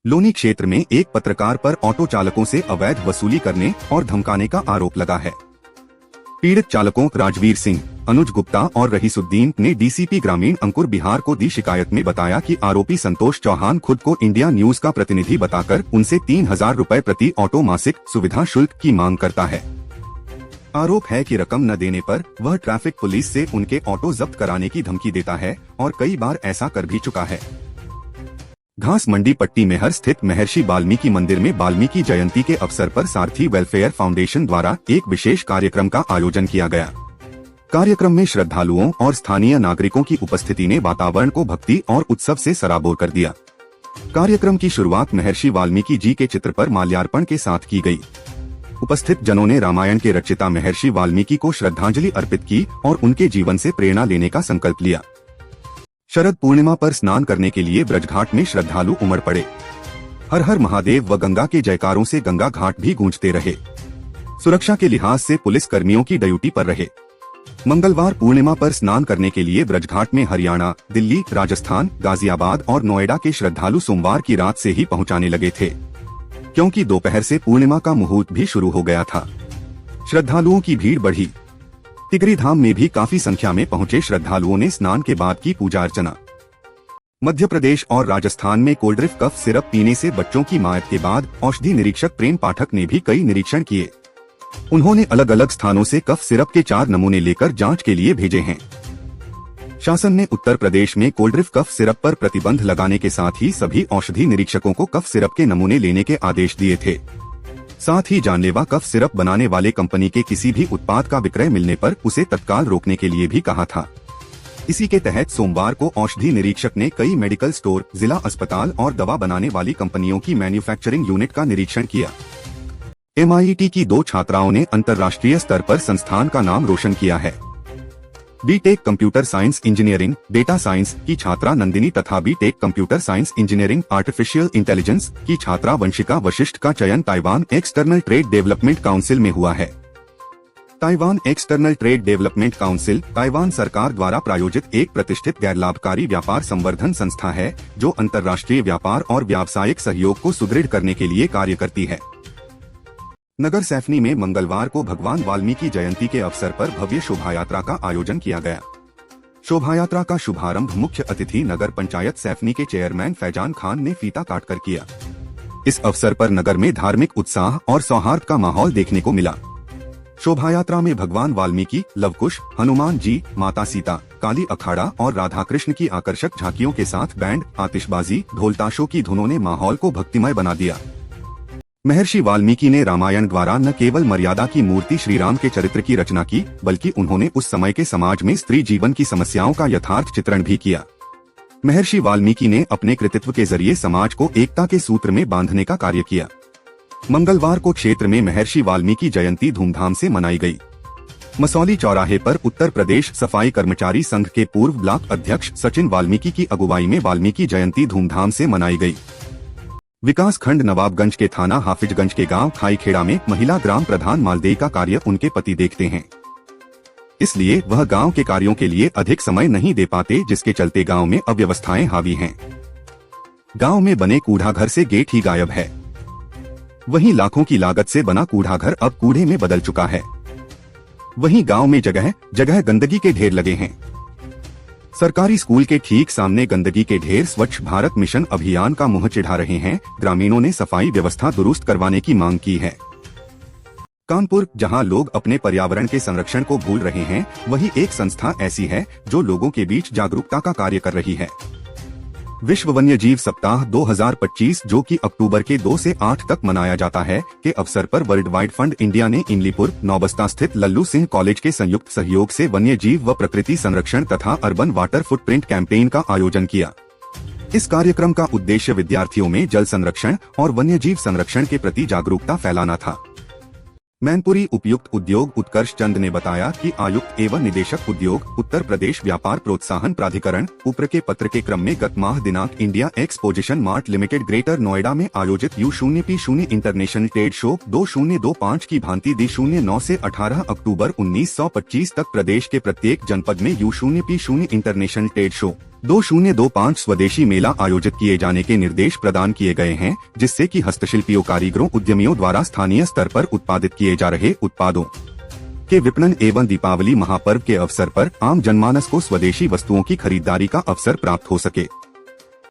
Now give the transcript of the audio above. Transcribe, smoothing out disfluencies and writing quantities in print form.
लोनी क्षेत्र में एक पत्रकार पर ऑटो चालकों से अवैध वसूली करने और धमकाने का आरोप लगा है। पीड़ित चालकों राजवीर सिंह, अनुज गुप्ता और रहीसुद्दीन ने डीसीपी ग्रामीण अंकुर बिहार को दी शिकायत में बताया कि आरोपी संतोष चौहान खुद को इंडिया न्यूज का प्रतिनिधि बताकर उनसे 3000 रुपए प्रति ऑटो मासिक सुविधा शुल्क की मांग करता है। आरोप है कि रकम न देने पर वह ट्रैफिक पुलिस से उनके ऑटो जब्त कराने की धमकी देता है और कई बार ऐसा कर भी चुका है। घास मंडी पट्टी मेहर स्थित महर्षि वाल्मीकि मंदिर में वाल्मीकि जयंती के अवसर पर सारथी वेलफेयर फाउंडेशन द्वारा एक विशेष कार्यक्रम का आयोजन किया गया। कार्यक्रम में श्रद्धालुओं और स्थानीय नागरिकों की उपस्थिति ने वातावरण को भक्ति और उत्सव से सराबोर कर दिया। कार्यक्रम की शुरुआत महर्षि वाल्मीकि जी के चित्र पर माल्यार्पण के साथ की गई। उपस्थित जनों ने रामायण के रचयिता महर्षि वाल्मीकि को श्रद्धांजलि अर्पित की और उनके जीवन से प्रेरणा लेने का संकल्प लिया। शरद पूर्णिमा पर स्नान करने के लिए ब्रजघाट में श्रद्धालु उमड़ पड़े। हर हर महादेव व गंगा के जयकारों से गंगा घाट भी गूंजते रहे। सुरक्षा के लिहाज से पुलिस कर्मियों की ड्यूटी पर रहे। मंगलवार पूर्णिमा पर स्नान करने के लिए ब्रजघाट में हरियाणा, दिल्ली, राजस्थान, गाजियाबाद और नोएडा के श्रद्धालु सोमवार की रात से ही पहुंचाने लगे थे, क्योंकि दोपहर से पूर्णिमा का मुहूर्त भी शुरू हो गया था। श्रद्धालुओं की भीड़ बढ़ी। तिगरी धाम में भी काफी संख्या में पहुंचे श्रद्धालुओं ने स्नान के बाद की पूजा अर्चना। मध्य प्रदेश और राजस्थान में कोल्ड्रिफ्ट कफ सिरप पीने से बच्चों की मौत के बाद औषधि निरीक्षक प्रेम पाठक ने भी कई निरीक्षण किए। उन्होंने अलग अलग स्थानों से कफ सिरप के 4 नमूने लेकर जांच के लिए भेजे हैं। शासन ने उत्तर प्रदेश में कोल्ड्रिफ्ट कफ सिरप पर प्रतिबंध लगाने के साथ ही सभी औषधि निरीक्षकों को कफ सिरप के नमूने लेने के आदेश दिए थे। साथ ही जानलेवा कफ सिरप बनाने वाले कंपनी के किसी भी उत्पाद का विक्रय मिलने पर उसे तत्काल रोकने के लिए भी कहा था। इसी के तहत सोमवार को औषधि निरीक्षक ने कई मेडिकल स्टोर, जिला अस्पताल और दवा बनाने वाली कंपनियों की मैन्युफैक्चरिंग यूनिट का निरीक्षण किया। MIT की 2 छात्राओं ने अंतर्राष्ट्रीय स्तर पर संस्थान का नाम रोशन किया है। BTech computer science engineering data science की छात्रा नंदिनी तथा BTech computer science engineering artificial intelligence की छात्रा वंशिका वशिष्ठ का चयन Taiwan external trade development council में हुआ है। Taiwan external trade development council Taiwan सरकार द्वारा प्रायोजित एक प्रतिष्ठित गैर लाभकारी व्यापार संवर्धन संस्था है, जो अंतर्राष्ट्रीय व्यापार और व्यावसायिक सहयोग को सुदृढ़ करने के लिए कार्य करती है। नगर सैफनी में मंगलवार को भगवान वाल्मीकि जयंती के अवसर पर भव्य शोभायात्रा का आयोजन किया गया। शोभायात्रा का शुभारंभ मुख्य अतिथि नगर पंचायत सैफनी के चेयरमैन फैजान खान ने फीता काटकर किया। इस अवसर पर नगर में धार्मिक उत्साह और सौहार्द का माहौल देखने को मिला। शोभायात्रा में भगवान वाल्मीकि, लवकुश, हनुमान जी, माता सीता, काली अखाड़ा और राधा कृष्ण की आकर्षक झांकियों के साथ बैंड, आतिशबाजी, ढोल-ताशों की धुनों ने माहौल को भक्तिमय बना दिया। महर्षि वाल्मीकि ने रामायण द्वारा न केवल मर्यादा की मूर्ति श्री राम के चरित्र की रचना की, बल्कि उन्होंने उस समय के समाज में स्त्री जीवन की समस्याओं का यथार्थ चित्रण भी किया। महर्षि वाल्मीकि ने अपने कृतित्व के जरिए समाज को एकता के सूत्र में बांधने का कार्य किया। मंगलवार को क्षेत्र में महर्षि वाल्मीकि जयंती धूमधाम से मनाई गई। मसौली चौराहे पर उत्तर प्रदेश सफाई कर्मचारी संघ के पूर्व ब्लॉक अध्यक्ष सचिन वाल्मीकि की अगुवाई में वाल्मीकि जयंती धूमधाम से मनाई गई। विकास खंड नवाबगंज के थाना हाफिजगंज के गांव खाईखेड़ा में महिला ग्राम प्रधान मालदेई का कार्य उनके पति देखते हैं, इसलिए वह गांव के कार्यों के लिए अधिक समय नहीं दे पाते, जिसके चलते गांव में अव्यवस्थाएं हावी हैं। गांव में बने कूड़ा घर से गेट ही गायब है। वहीं लाखों की लागत से बना कूड़ा घर अब कूड़े में बदल चुका है। वहीं गांव में जगह जगह गंदगी के ढेर लगे हैं। सरकारी स्कूल के ठीक सामने गंदगी के ढेर स्वच्छ भारत मिशन अभियान का मुंह चिढ़ा रहे हैं। ग्रामीणों ने सफाई व्यवस्था दुरुस्त करवाने की मांग की है। कानपुर, जहां लोग अपने पर्यावरण के संरक्षण को भूल रहे हैं, वहीं एक संस्था ऐसी है जो लोगों के बीच जागरूकता का कार्य कर रही है। विश्व वन्य जीव सप्ताह 2025, जो कि अक्टूबर के 2 से 8 तक मनाया जाता है, के अवसर पर वर्ल्ड वाइड फंड इंडिया ने इमलीपुर, नौबस्ता स्थित लल्लू सिंह कॉलेज के संयुक्त सहयोग से वन्य जीव व प्रकृति संरक्षण तथा अर्बन वाटर फुटप्रिंट कैंपेन का आयोजन किया। इस कार्यक्रम का उद्देश्य विद्यार्थियों में जल संरक्षण और वन्य जीव संरक्षण के प्रति जागरूकता फैलाना था। मैनपुरी उपायुक्त उद्योग उत्कर्ष चंद ने बताया कि आयुक्त एवं निदेशक उद्योग उत्तर प्रदेश व्यापार प्रोत्साहन प्राधिकरण ऊपर के पत्र के क्रम में गत माह दिनांक India exposition mart limited greater Noida में आयोजित U0P0 इंटरनेशनल ट्रेड शो 2025 की भांति D09 से 18 अक्टूबर 1925 तक प्रदेश के प्रत्येक जनपद में U0P0 इंटरनेशनल ट्रेड शो 2025 स्वदेशी मेला आयोजित किए जाने के निर्देश प्रदान किए गए हैं, जिससे कि हस्तशिल्पियों, कारीगरों, उद्यमियों द्वारा स्थानीय स्तर पर उत्पादित किए जा रहे उत्पादों के विपणन एवं दीपावली महापर्व के अवसर पर आम जनमानस को स्वदेशी वस्तुओं की खरीदारी का अवसर प्राप्त हो सके।